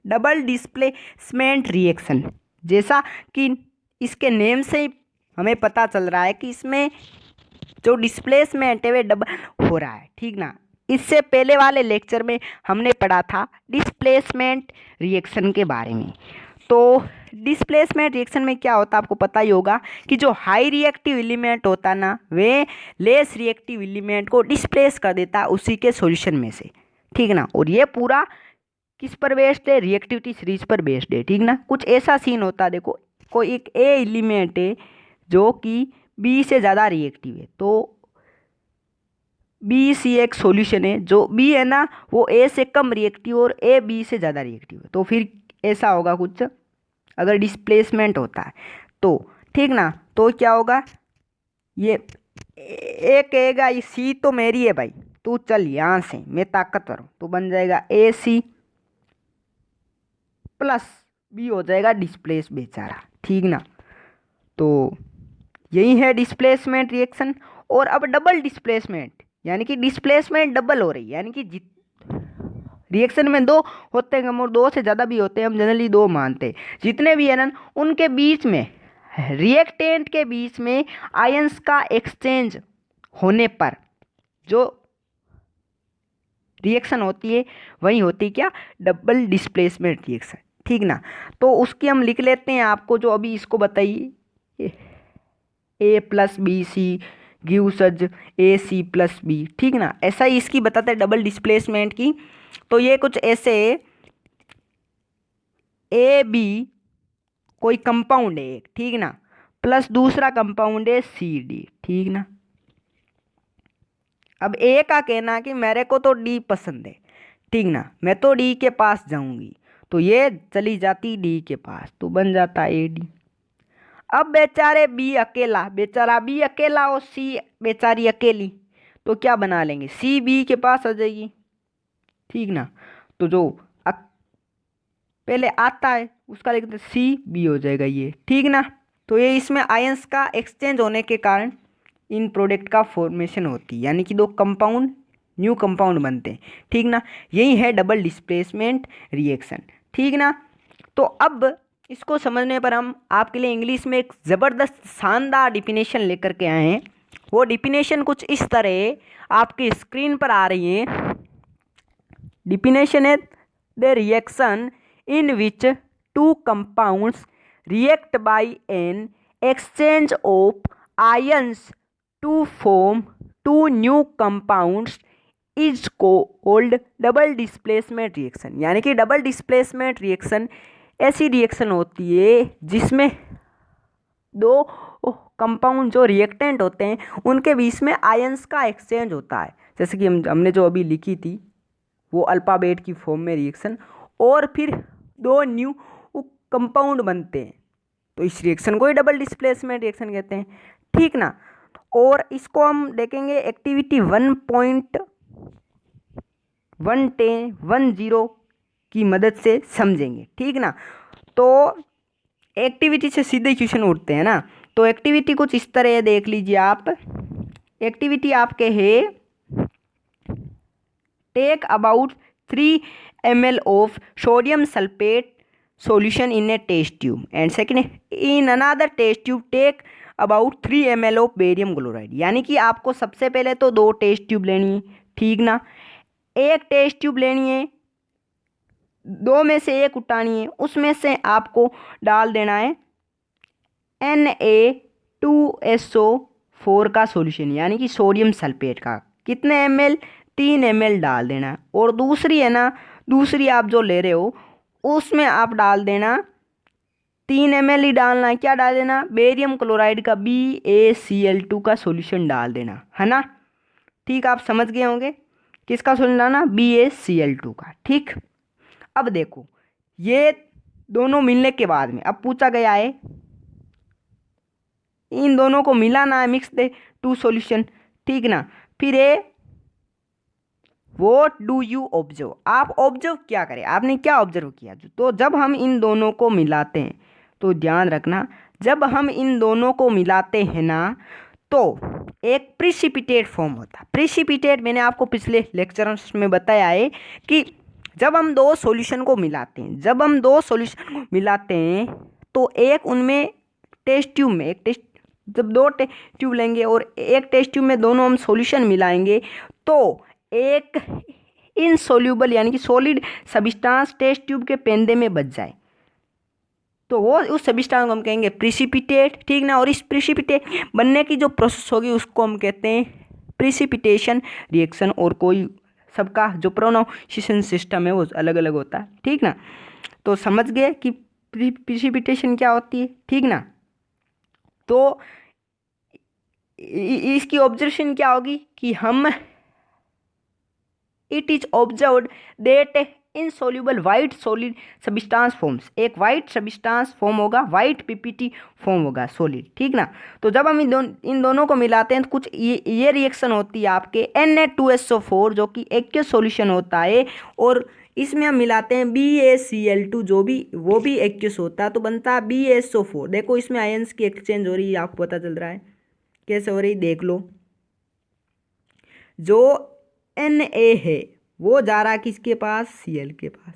Double displacement reaction. जैसा कि इसके नेम से ही हमें पता चल रहा है कि इसमें जो डिस्प्लेसमेंट है वे डबल हो रहा है, ठीक ना। इससे पहले वाले लेक्चर में हमने पढ़ा था डिस्प्लेसमेंट रिएक्शन के बारे में। तो डिस्प्लेसमेंट रिएक्शन में क्या होता है आपको पता ही होगा कि जो हाई रिएक्टिव एलिमेंट होता ना वे लेस रिएक्टिव एलिमेंट को डिस्प्लेस कर देता है उसी के सॉल्यूशन में से, ठीक ना। और ये पूरा किस पर बेस्ड है, रिएक्टिविटी सीरीज पर बेस्ड है, ठीक ना। कुछ ऐसा सीन होता है, देखो कोई एक ए एलिमेंट है जो कि बी से ज़्यादा रिएक्टिव है, तो बी सी एक सॉल्यूशन है, जो बी है ना वो ए से कम रिएक्टिव और ए बी से ज़्यादा रिएक्टिव है। तो फिर ऐसा होगा कुछ अगर डिस्प्लेसमेंट होता है तो, ठीक ना। तो क्या होगा, ये ए कहेगा ये सी तो मेरी है भाई, तू चल यहाँ से, मैं ताकतवर हूँ, तो बन जाएगा ए सी प्लस बी हो जाएगा डिस्प्लेस बेचारा, ठीक ना। तो यही है डिस्प्लेसमेंट रिएक्शन। और अब डबल डिस्प्लेसमेंट यानी कि डिस्प्लेसमेंट डबल हो रही है, यानी कि रिएक्शन में दो होते हैं और दो से ज़्यादा भी होते हैं, हम जनरली दो मानते हैं। जितने भी है ना उनके बीच में, रिएक्टेंट के बीच में आयंस का एक्सचेंज होने पर जो रिएक्शन होती है वही होती है क्या, डबल डिस्प्लेसमेंट रिएक्शन, ठीक ना। तो उसकी हम लिख लेते हैं आपको जो अभी इसको बताइए, ए प्लस बी सी गिव सज ए सी प्लस बी, ठीक ना। ऐसा ही इसकी बताते हैं डबल डिस्प्लेसमेंट की। तो ये कुछ ऐसे ए बी कोई कंपाउंड है एक, ठीक ना, प्लस दूसरा कंपाउंड है सी डी, ठीक ना। अब ए का कहना कि मेरे को तो डी पसंद है, ठीक ना, मैं तो डी के पास जाऊंगी, तो ये चली जाती डी के पास, तो बन जाता ए डी। अब बेचारे बी अकेला, बेचारा बी अकेला और सी बेचारी अकेली, तो क्या बना लेंगे, सी बी के पास आ जाएगी, ठीक ना। तो जो पहले आता है उसका लिखते सी बी हो जाएगा ये, ठीक ना। तो ये इसमें आयंस का एक्सचेंज होने के कारण इन प्रोडक्ट का फॉर्मेशन होती है, यानी कि दो कंपाउंड न्यू कंपाउंड बनते हैं, ठीक ना। यही है डबल डिस्प्लेसमेंट रिएक्शन, ठीक ना। तो अब इसको समझने पर हम आपके लिए इंग्लिश में एक ज़बरदस्त शानदार डिफिनेशन लेकर के आए हैं। वो डिफिनेशन कुछ इस तरह आपकी स्क्रीन पर आ रही है। डिफिनेशन है the reaction in which two compounds react by an exchange of ions to form two new compounds is called double displacement reaction। यानी कि डबल डिस्प्लेसमेंट रिएक्शन ऐसी रिएक्शन होती है जिसमें दो कंपाउंड जो रिएक्टेंट होते हैं उनके बीच में आयंस का एक्सचेंज होता है, जैसे कि हमने जो अभी लिखी थी वो अल्फ़ाबेट की फॉर्म में रिएक्शन, और फिर दो न्यू कंपाउंड बनते हैं, तो इस रिएक्शन को ही डबल डिस्प्लेसमेंट रिएक्शन कहते हैं, ठीक ना। और इसको हम देखेंगे एक्टिविटी 1.10 की मदद से समझेंगे, ठीक ना। तो एक्टिविटी से सीधे क्वेश्चन उठते हैं ना। तो एक्टिविटी कुछ इस तरह है, देख लीजिए आप। एक्टिविटी आपके है take about 3 ml of sodium sulfate solution in a test tube, and second in another test tube take about 3 ml of barium chloride। यानी कि आपको सबसे पहले तो दो टेस्ट ट्यूब लेनी है, ठीक ना। एक टेस्ट ट्यूब लेनी है, दो में से एक उठानी है, उसमें से आपको डाल देना है Na2SO4 का सॉल्यूशन, यानी कि सोडियम सल्फेट का। कितने ml, 3 ml डाल देना। और दूसरी है ना, दूसरी आप जो ले रहे हो उसमें आप डाल देना 3 ml ही डालना है, क्या डाल देना, बेरियम क्लोराइड का BaCl2 का सॉल्यूशन डाल देना, है ना। ठीक, आप समझ गए होंगे किसका सॉल्यूशन डालना, BaCl2 का, ठीक। अब देखो ये दोनों मिलने के बाद में अब पूछा गया है इन दोनों को मिलाना है, मिक्स दे टू सॉल्यूशन, ठीक ना। फिर व्हाट डू यू ऑब्जर्व, आप ऑब्जर्व क्या करें, आपने क्या ऑब्जर्व किया। तो जब हम इन दोनों को मिलाते हैं, तो ध्यान रखना, जब हम इन दोनों को मिलाते हैं ना तो एक प्रिसिपिटेट फॉर्म होता है। प्रिसिपिटेट मैंने आपको पिछले लेक्चर्स में बताया है कि जब हम दो सॉल्यूशन को मिलाते हैं, जब हम दो सॉल्यूशन को मिलाते हैं तो एक उनमें टेस्ट ट्यूब में एक टेस्ट, जब दो टेस्ट ट्यूब लेंगे और एक टेस्ट ट्यूब में दोनों हम सॉल्यूशन मिलाएंगे तो एक इनसोल्यूबल यानी कि सॉलिड सब्सटेंस टेस्ट ट्यूब के पेंदे में बच जाए तो वो उस सब्सटेंस को हम कहेंगे प्रिसिपिटेट, ठीक ना। और इस प्रिसिपिटेट बनने की जो प्रोसेस होगी उसको हम कहते हैं प्रिसिपिटेशन रिएक्शन। और कोई सबका जो प्रोनाउंसिएशन सिस्टम है वो अलग अलग होता है, ठीक ना। तो समझ गए कि प्रिसिपिटेशन क्या होती है, ठीक ना। तो इसकी ऑब्जर्वेशन क्या होगी कि हम it is observed that insoluble white solid substance forms, एक वाइट सब्सटेंस फॉर्म होगा, वाइट पीपीटी फॉर्म होगा सॉलिड, ठीक ना। तो जब हम इन दोनों को मिलाते हैं तो कुछ ये रिएक्शन होती है आपके Na2SO4 जो कि एक्वस सॉल्यूशन होता है और इसमें हम मिलाते हैं BaCl2 जो भी वो भी एक्वस होता है तो बनता है BaSO4। देखो इसमें आयंस की एक्सचेंज हो रही है, आपको पता चल रहा है कैसे हो रही, देख लो। जो Na है वो जा रहा है किसके पास, Cl के पास,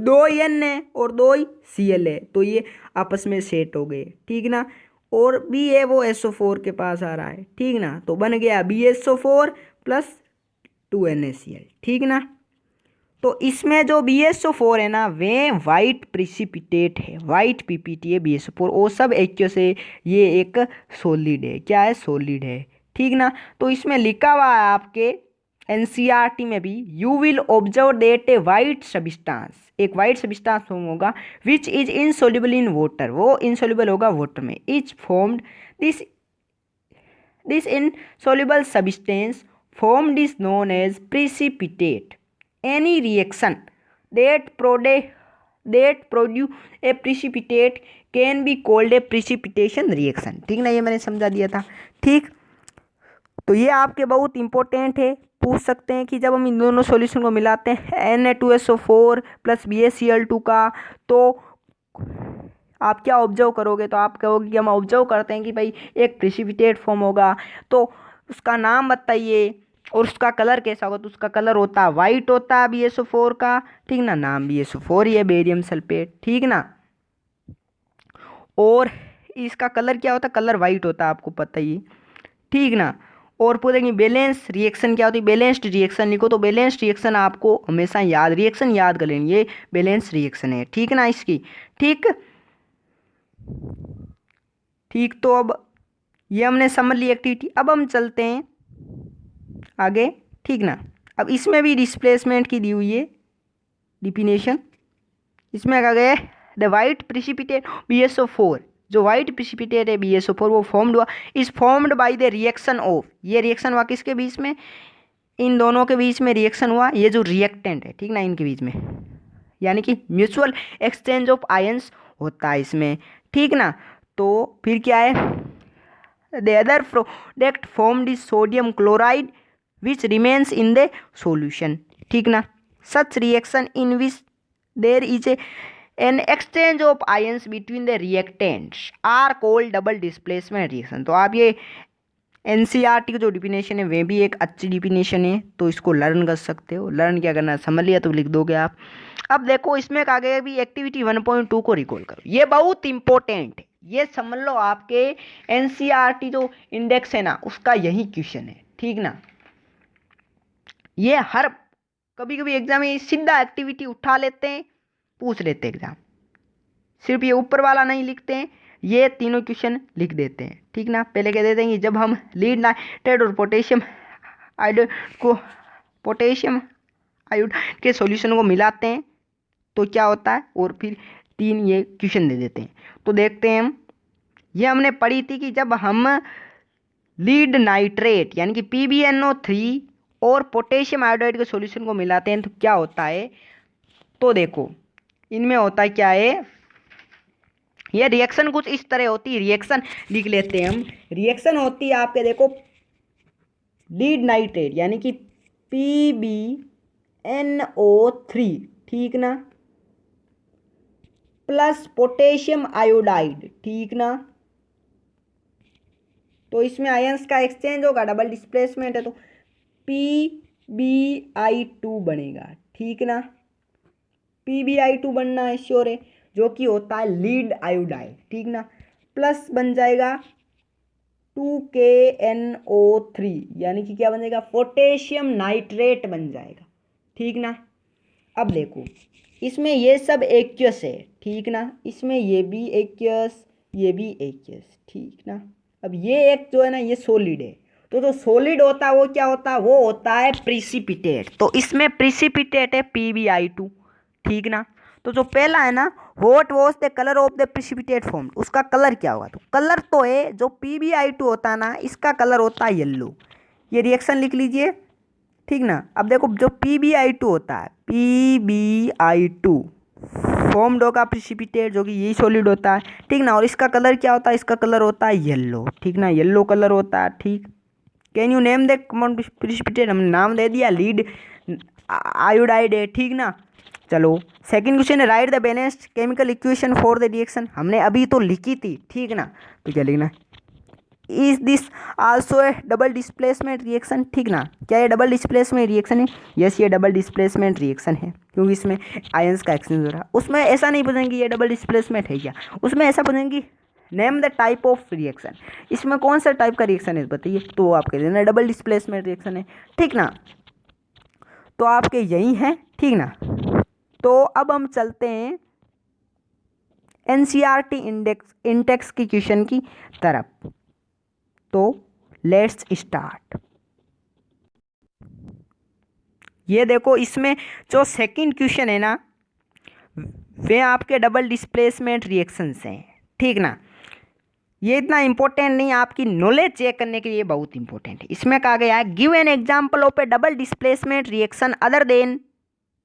दो ही N है और दो ही Cl है तो ये आपस में सेट हो गए, ठीक ना। और बी है वो SO4 के पास आ रहा है, ठीक ना। तो बन गया BSO4 प्लस 2NaCl, ठीक ना। तो इसमें जो BSO4 है ना वे वाइट प्रिसिपिटेट है, वाइट पीपीटी है BSO4, वो सब एक्वस है, ये एक सॉलिड है, क्या है, सॉलिड है, ठीक ना। तो इसमें लिखा हुआ है आपके एनसीईआरटी में भी, you will observe that A white substance, एक वाइट सब्सटेंस फॉर्म होगा which is insoluble in water, वो इनसोल्यूबल होगा वाटर में, is formed this insoluble substance formed is known as precipitate. Any reaction that produce a precipitate can be called a precipitation reaction, ठीक ना। ये मैंने समझा दिया था, ठीक। तो ये आपके बहुत इंपॉर्टेंट है, पूछ सकते हैं कि जब हम इन दोनों सॉल्यूशन को मिलाते हैं Na2SO4 प्लस BaCl2 का तो आप क्या ऑब्जर्व करोगे, तो आप कहोगे कि हम ऑब्जर्व करते हैं कि भाई एक प्रिसिपिटेट फॉर्म होगा तो उसका नाम बताइए और उसका कलर कैसा होगा, तो उसका कलर होता है वाइट होता है BaSO4 का, ठीक ना। नाम BaSO4 ही है, बेरियम सल्फेट, ठीक ना। और इसका कलर क्या होता है, कलर वाइट होता है, आपको पता ही, ठीक ना। और पूछेंगे बैलेंस रिएक्शन क्या होती है, बैलेंस्ड रिएक्शन लिखो, तो बैलेंस्ड रिएक्शन आपको हमेशा याद, रिएक्शन याद कर लेंगे, ये बैलेंस रिएक्शन है, ठीक ना इसकी, ठीक। ठीक, तो अब ये हमने समझ ली एक्टिविटी, अब हम चलते हैं आगे, ठीक ना। अब इसमें भी डिस्प्लेसमेंट की दी हुई है डिफिनेशन, इसमें क्या गया, द वाइट प्रिसिपिटेट BaSO4, जो वाइट प्रिसिपिटेट है BaSO4 वो फॉर्म्ड हुआ, is formed by the reaction of, ये रिएक्शन हुआ किसके बीच में, इन दोनों के बीच में रिएक्शन हुआ, ये जो रिएक्टेंट है, ठीक ना, इनके बीच में, यानी कि म्यूचुअल एक्सचेंज ऑफ आयंस होता है इसमें, ठीक ना। तो फिर क्या है, the other product formed is sodium chloride which remains in the solution, ठीक ना। Such reaction in which there is an exchange of ions between the reactants are called double displacement reaction. तो आप ये एनसीईआरटी की जो definition है वे भी एक अच्छी डिफिनेशन है, तो इसको लर्न कर सकते हो, लर्न क्या करना, समझ लिया तो लिख दोगे आप। अब देखो इसमें कहा गया भी एक्टिविटी 1.2 को रिकॉल करो, ये बहुत इंपॉर्टेंट है, ये समझ लो आपके एनसीईआरटी जो इंडेक्स है ना उसका यही क्वेश्चन है, ठीक ना। ये हर कभी कभी एग्जाम में सीधा एक्टिविटी उठा लेते हैं, पूछ लेते हैं एग्जाम, सिर्फ ये ऊपर वाला नहीं लिखते हैं, ये तीनों क्वेश्चन लिख देते हैं, ठीक ना। पहले कह देते हैं कि जब हम लीड नाइट्रेट और पोटेशियम आयोडाइड के सॉल्यूशन को मिलाते हैं तो क्या होता है, और फिर तीन ये क्वेश्चन दे देते हैं। तो देखते हैं हम, ये हमने पढ़ी थी कि जब हम लीड नाइट्रेट यानी कि PbNO3 और पोटेशियम आयोडाइड के सॉल्यूशन को मिलाते हैं तो क्या होता है, तो देखो इनमें होता है क्या है, ये रिएक्शन कुछ इस तरह होती है, रिएक्शन लिख लेते हैं हम, रिएक्शन होती है आपके देखो लीड नाइट्रेट यानी कि PbNO3, ठीक ना, प्लस पोटेशियम आयोडाइड, ठीक ना। तो इसमें आयंस का एक्सचेंज होगा, डबल डिस्प्लेसमेंट है तो PbI2 बनेगा, ठीक ना। PbI2 बनना है श्योर है, जो कि होता है लीड आयोडाइड, ठीक ना। प्लस बन जाएगा 2KNO3, यानी कि क्या बन जाएगा, पोटेशियम नाइट्रेट बन जाएगा, ठीक ना। अब देखो इसमें ये सब एक्वस है, ठीक ना, इसमें ये भी एक्वस, ये भी एक्वस, ठीक ना। अब ये एक जो है ना ये सॉलिड है, तो जो सॉलिड होता है वो क्या होता है, वो होता है प्रिसिपिटेट। तो इसमें प्रिसिपिटेट है PbI2, ठीक ना। तो जो पहला है ना, what was the colour of the precipitate form, उसका कलर क्या होगा, तो कलर तो है जो PbI2 होता है ना, इसका कलर होता है येलो। ये रिएक्शन लिख लीजिए, ठीक ना। अब देखो जो PbI2 होता है, PbI2 फॉर्म्ड होगा प्रिसिपिटेट, जो कि यही सॉलिड होता है, ठीक ना। और इसका कलर क्या होता है, इसका कलर होता है येलो, ठीक ना, येलो कलर होता है, ठीक। Can you name the common precipitate, हमने नाम दे दिया लीड आयोडाइड है, ठीक ना। चलो सेकंड क्वेश्चन है, right the balanced chemical equation for the reaction, हमने अभी तो लिखी थी, ठीक ना। तो क्या लिखना, is this also A double displacement reaction, ठीक ना। क्या ये डबल डिस्प्लेसमेंट रिएक्शन है, यस ये डबल डिस्प्लेसमेंट रिएक्शन है, क्योंकि इसमें आयंस का एक्सचेंज हो रहा है। उसमें ऐसा नहीं पूछेंगे ये डबल डिस्प्लेसमेंट है क्या, उसमें ऐसा पूछेंगे name the type of reaction, इसमें कौन सा टाइप का रिएक्शन है बताइए, तो आप कह देना डबल डिस्प्लेसमेंट रिएक्शन है, ठीक ना। तो आपके यही हैं, ठीक ना। तो अब हम चलते हैं NCERT इंडेक्स की क्वेश्चन की तरफ। तो लेट्स स्टार्ट। ये देखो इसमें जो सेकंड क्वेश्चन है ना, वे आपके डबल डिस्प्लेसमेंट रिएक्शंस हैं, ठीक ना। ये इतना इंपॉर्टेंट नहीं, आपकी नॉलेज चेक करने के लिए बहुत इंपॉर्टेंट है। इसमें कहा गया है give an example of A double displacement reaction other than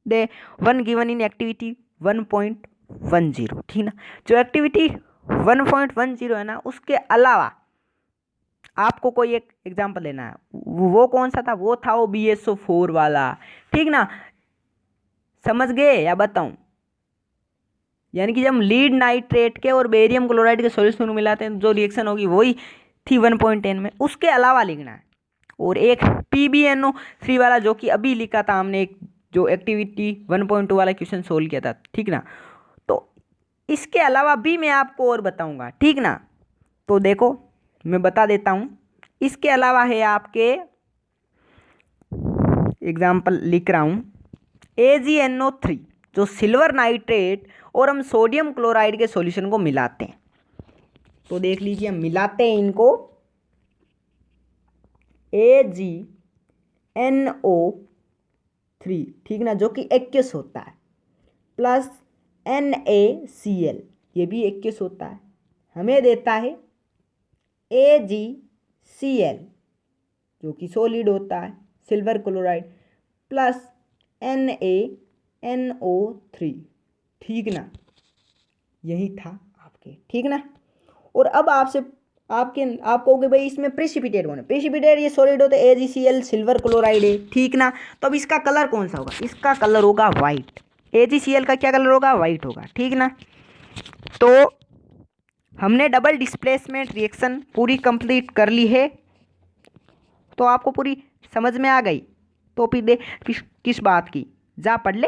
the one given in activity 1.10, ठीक ना। जो एक्टिविटी 1.10 है ना, उसके अलावा आपको कोई एक एग्जांपल लेना है, वो कौन सा था, वो था वो BSO4 वाला, ठीक ना। समझ गए या बताऊं, यानी कि जब हम लीड नाइट्रेट के और बेरियम क्लोराइड के सॉल्यूशन में मिलाते हैं जो रिएक्शन होगी वही थी 1.10 में, उसके अलावा लिखना है। और एक PbNO3 वाला जो कि अभी लिखा था हमने, एक जो एक्टिविटी 1.2 वाला क्वेश्चन सोल्व किया था, ठीक ना। तो इसके अलावा भी मैं आपको और बताऊंगा, ठीक ना। तो देखो मैं बता देता हूं, इसके अलावा है आपके एग्जाम्पल लिख रहा हूं, AgNO3 जो सिल्वर नाइट्रेट और हम सोडियम क्लोराइड के सॉल्यूशन को मिलाते हैं। तो देख लीजिए हम मिलाते हैं इनको, AgNO3, ठीक ना, जो कि एक्वस होता है, प्लस NaCl, ये भी एक्वस होता है, हमें देता है AgCl जो कि सॉलिड होता है, सिल्वर क्लोराइड, प्लस NaNO3, ठीक ना। यही था आपके, ठीक ना। और अब आपसे आप कहोगे भाई इसमें प्रेसिपिटेट कौन है, प्रेसिपिटेट ये सॉलिड होता है, AgCl सिल्वर क्लोराइड है, ठीक ना। तो अब इसका कलर कौन सा होगा, इसका कलर होगा वाइट, AgCl का क्या कलर होगा, वाइट होगा, ठीक ना। तो हमने डबल डिस्प्लेसमेंट रिएक्शन पूरी कंप्लीट कर ली है, तो आपको पूरी समझ में आ गई। तो फिर किस बात की, जा पढ़ ले।